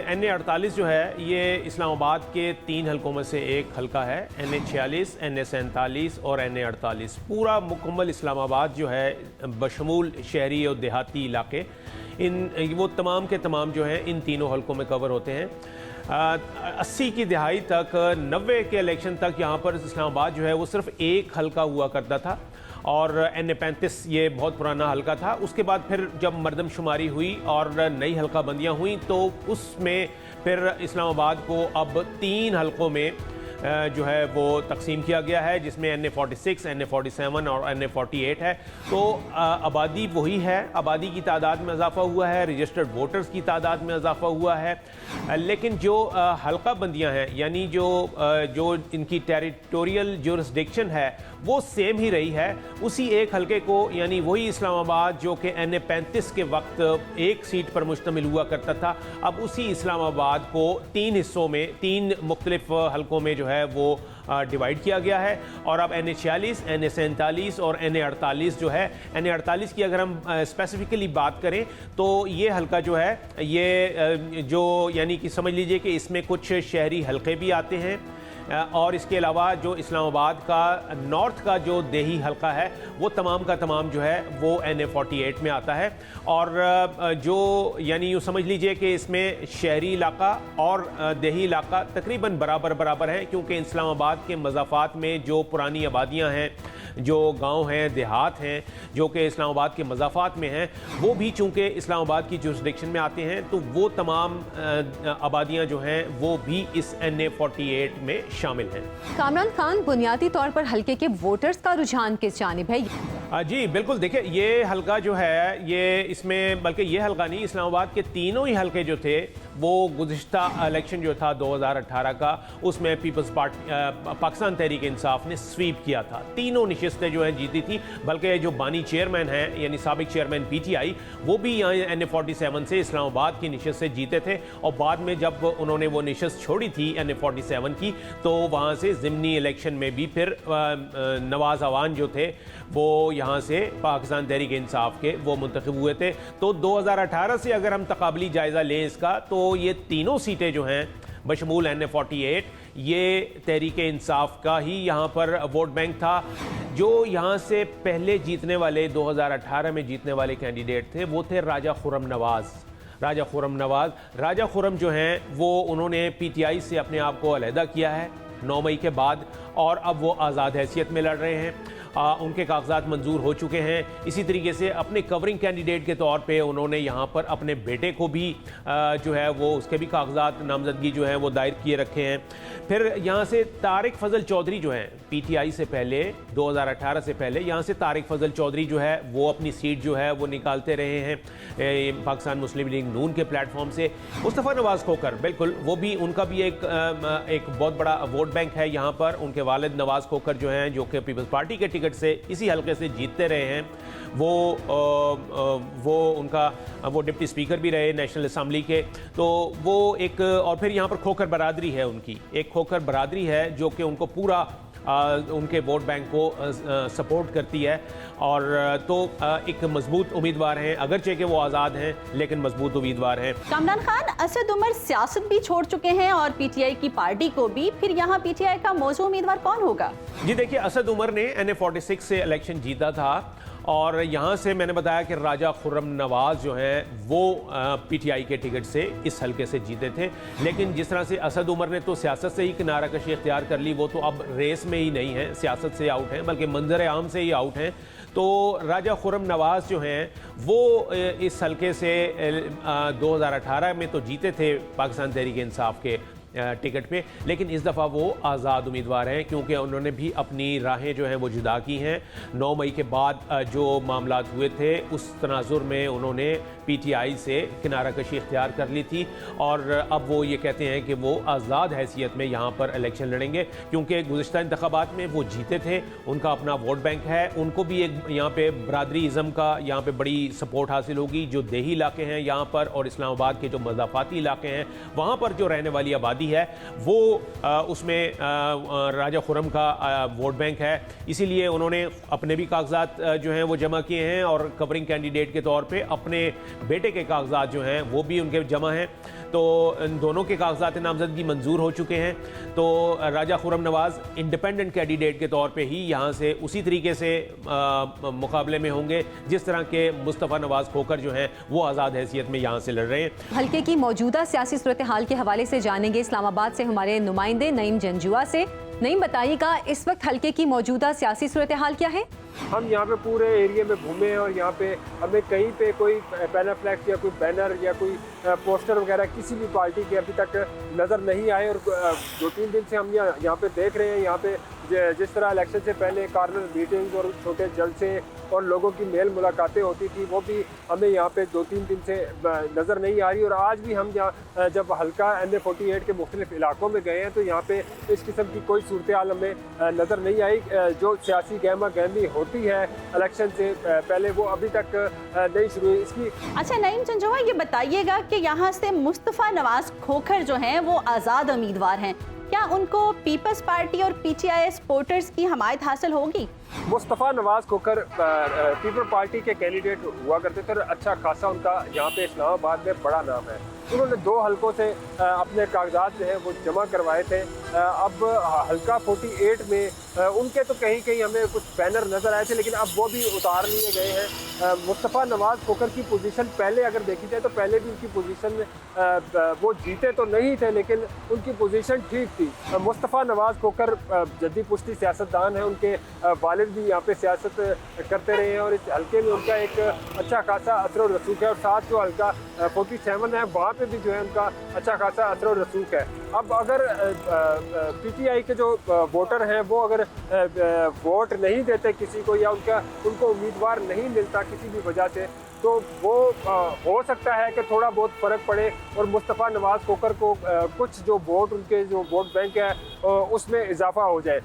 NA48 जो है ये इस्लामाबाद के 3 हलकों में से एक हलका है। NA46, NA47 और NA48 पूरा मुकम्मल इस्लामाबाद जो है बशमूल शहरी और देहाती इलाके इन वो तमाम के तमाम जो हैं इन तीनों हलकों में कवर होते हैं। 80 की दहाई तक 90 के इलेक्शन तक यहाँ पर इस्लामाबाद जो है वो सिर्फ एक हलका हुआ करता था और NA35 ये बहुत पुराना हलका था। उसके बाद फिर जब मरदमशुमारी हुई और नई हलका बंदियाँ हुई तो उसमें फिर इस्लामाबाद को अब 3 हलकों में जो है वो तकसीम किया गया है, जिसमें NA46, NA47 और NA48 है। तो आबादी वही है, आबादी की तादाद में इजाफा हुआ है, रजिस्टर्ड वोटर्स की तादाद में इजाफा हुआ है, लेकिन जो हल्का बंदियां हैं यानी जो इनकी टेरिटोरियल जुरिस्डिक्शन है वो सेम ही रही है। उसी एक हलके को यानी वही इस्लामाबाद जो कि NA35 के वक्त एक सीट पर मुश्तमिल हुआ करता था, अब उसी इस्लामाबाद को 3 हिस्सों में 3 मुख्तलिफ हलकों में जो है वो डिवाइड किया गया है। और अब NA46, NA47 और NA48 जो है, NA48 की अगर हम स्पेसिफिकली बात करें तो ये हलका जो है ये जो यानी कि समझ लीजिए कि इसमें कुछ शहरी हलके भी आते हैं और इसके अलावा जो इस्लामाबाद का नॉर्थ का जो देही हलका है वो तमाम का तमाम जो है वो NA48 में आता है। और जो यानी यूँ समझ लीजिए कि इसमें शहरी इलाका और देही इलाका तकरीबन बराबर बराबर है, क्योंकि इस्लामाबाद के मज़ाफ़ात में जो पुरानी आबादियाँ हैं, जो गांव हैं, देहात हैं, जो कि इस्लामाबाद के मज़ाफ़ात में हैं, वो भी चूँकि इस्लामाबाद की जुरिस्डिक्शन में आते हैं तो वो तमाम आबादियाँ जो हैं वो भी इस NA48 में शामिल हैं। कामरान खान, बुनियादी तौर पर हल्के के वोटर्स का रुझान किस जानिब है? जी बिल्कुल, देखिए ये हलका जो है ये इसमें बल्कि ये हलका नहीं, इस्लामाबाद के तीनों ही हलके जो थे वो गुज़िश्ता इलेक्शन जो था 2018 का उसमें पीपल्स पार्टी पाकिस्तान तहरीक इंसाफ ने स्वीप किया था। तीनों नशिस्तें जो हैं जीती थी, बल्कि जो बानी चेयरमैन हैं यानी साबिक चेयरमैन PTI वो भी यहाँ NA47 से इस्लामाबाद की नशिस्त से जीते थे। और बाद में जब उन्होंने वो नशिस्त छोड़ी थी NA47 की तो वहाँ से ज़िमनी इलेक्शन में भी फिर नवाज़ अवान जो थे वो यहाँ से पाकिस्तान तहरीक इंसाफ के वो मुंतखब हुए थे। तो 2018 से अगर हम तकाबली जायज़ा लें इसका तो ये तीनों सीटें जो हैं बशमूल NA48 ये तहरीक इंसाफ का ही यहाँ पर वोट बैंक था। जो यहाँ से पहले जीतने वाले 2018 में जीतने वाले कैंडिडेट थे वो थे राजा खुर्रम नवाज़। राजा खुर्रम जो हैं वो उन्होंने PTI से अपने आप को अलहदा किया है 9 मई के बाद और अब वो आज़ाद हैसियत में लड़ रहे हैं। उनके कागजात मंजूर हो चुके हैं। इसी तरीके से अपने कवरिंग कैंडिडेट के तौर पे उन्होंने यहाँ पर अपने बेटे को भी जो है वो उसके भी कागजात नामजदगी जो है वो दायर किए रखे हैं। फिर यहाँ से तारिक फजल चौधरी जो हैं PTI से पहले 2018 से पहले यहाँ से तारिक फजल चौधरी जो है वो अपनी सीट जो है वो निकालते रहे हैं पाकिस्तान मुस्लिम लीग नून के प्लेटफॉर्म से। मुस्तफ़ा नवाज़ खोकर बिल्कुल वो भी उनका भी एक बहुत बड़ा वोट बैंक है यहाँ पर। उनके वालिद नवाज़ खोकर जो हैं जो कि पीपल्स पार्टी के टिकट से इसी हलके से जीतते रहे हैं, वो उनका वो डिप्टी स्पीकर भी रहे नेशनल असम्बली के। तो वो एक और फिर यहाँ पर खोकर बरादरी है, उनकी एक खोकर बरादरी है जो कि उनको पूरा उनके वोट बैंक को सपोर्ट करती है। और तो एक मजबूत उम्मीदवार हैं, अगरचे कि वो आज़ाद हैं लेकिन मजबूत उम्मीदवार हैं। कामरान खान, असद उमर सियासत भी छोड़ चुके हैं और PTI की पार्टी को भी, फिर यहाँ PTI का मौजूद उम्मीदवार कौन होगा? जी देखिए, असद उमर ने NA46 से इलेक्शन जीता था और यहाँ से मैंने बताया कि राजा खुर्रम नवाज़ जो हैं वो PTI के टिकट से इस हलके से जीते थे। लेकिन जिस तरह से असद उमर ने तो सियासत से ही किनारा कशी इख्तियार कर ली, वो तो अब रेस में ही नहीं है, सियासत से आउट हैं, बल्कि मंजर आम से ही आउट हैं। तो राजा खुर्रम नवाज़ जो हैं वो इस हलके से 2018 में तो जीते थे पाकिस्तान तहरीक इंसाफ के टिकट पे, लेकिन इस दफ़ा वो आज़ाद उम्मीदवार हैं क्योंकि उन्होंने भी अपनी राहें जो हैं वो जुदा की हैं। 9 मई के बाद जो मामलात हुए थे उस तनाजुर में उन्होंने PTI से किनारा कशी इख्तियार कर ली थी और अब वो ये कहते हैं कि वो आज़ाद हैसियत में यहाँ पर इलेक्शन लड़ेंगे क्योंकि गुज़िश्ता इंतखाबात में वो जीते थे, उनका अपना वोट बैंक है, उनको भी एक यहाँ पे बरादरीज़म का यहाँ पे बड़ी सपोर्ट हासिल होगी। जो देही इलाके हैं यहाँ पर और इस्लामाबाद के जो मज़ाफ़ाती इलाके हैं वहाँ पर जो रहने वाली आबादी है वो उसमें राजा खुर्रम का वोट बैंक है। इसीलिए उन्होंने अपने भी कागजात जो हैं वो जमा किए हैं और कवरिंग कैंडिडेट के तौर पे अपने बेटे के कागजात जो हैं वो भी उनके जमा हैं। तो इन दोनों के कागजात नामजदगी मंजूर हो चुके हैं। तो राजा खुर्रम नवाज़ इंडिपेंडेंट कैंडिडेट के तौर पे ही यहाँ से उसी तरीके से मुकाबले में होंगे जिस तरह के मुस्तफ़ा नवाज़ खोखर जो हैं वो आज़ाद हैसियत में यहाँ से लड़ रहे हैं। हल्के की मौजूदा सियासी सूरत हाल के हवाले से जानेंगे इस्लामाबाद से हमारे नुमाइंदे नईम जंजुआ से। नईम, बताइएगा इस वक्त हल्के की मौजूदा सियासी सूरत हाल क्या है? हम यहाँ पे पूरे एरिया में घूमे और यहाँ पे हमें कहीं पे कोई पैनाफ्लेक्स या कोई बैनर या कोई पोस्टर वगैरह किसी भी पार्टी के अभी तक नज़र नहीं आए। और 2-3 दिन से हम यहाँ पे देख रहे हैं, यहाँ पे जिस तरह इलेक्शन से पहले कॉर्नर मीटिंग्स और छोटे जलसे और लोगों की मेल मुलाकातें होती थी, वो भी हमें यहाँ पे 2-3 दिन से नज़र नहीं आ रही। और आज भी हम यहाँ जब हल्का NA 48 के मुख्तलिफ इलाकों में गए हैं तो यहाँ पे इस किस्म की कोई सूरत हाल हमें नज़र नहीं आई। जो सियासी गहमा गहमी होती है इलेक्शन से पहले वो अभी तक नहीं शुरू हुई इसकी। अच्छा नईम जंजुआ, ये बताइएगा कि यहाँ से मुस्तफ़ा नवाज़ खोखर जो हैं वो आज़ाद उम्मीदवार हैं, क्या उनको पीपल्स पार्टी और PTI सपोर्टर्स की हमायत हासिल होगी? मुस्तफ़ा नवाज़ खोखर पीपल पार्टी के कैंडिडेट हुआ करते थे और अच्छा खासा उनका यहाँ पे इस्लामाबाद में बड़ा नाम है। उन्होंने 2 हलकों से अपने कागजात जो है वो जमा करवाए थे। अब हल्का 48 में उनके तो कहीं कहीं हमें कुछ बैनर नज़र आए थे, लेकिन अब वो भी उतार लिए गए हैं। मुस्तफ़ा नवाज़ खोखर की पोजीशन पहले अगर देखी जाए तो पहले भी उनकी पोजीशन वो जीते तो नहीं थे, लेकिन उनकी पोजीशन ठीक थी। मुस्तफ़ा नवाज़ खोखर जद्दी पुश्ती सियासतदान है, उनके वालिद भी यहाँ पे सियासत करते रहे हैं और इस हल्के में उनका एक अच्छा खासा असर और रसूख है। और साथ जो हल्का 47 है वहाँ पे भी जो है उनका अच्छा खासा असर और रसूख है। अब अगर PTI के जो वोटर हैं वो अगर वोट नहीं देते किसी को या उनको उम्मीदवार नहीं मिलता किसी भी वजह से, तो वो हो सकता है कि थोड़ा बहुत फ़र्क पड़े और मुस्तफ़ा नवाज़ खोखर को कुछ जो वोट उनके जो वोट बैंक है उसमें इजाफा हो जाए।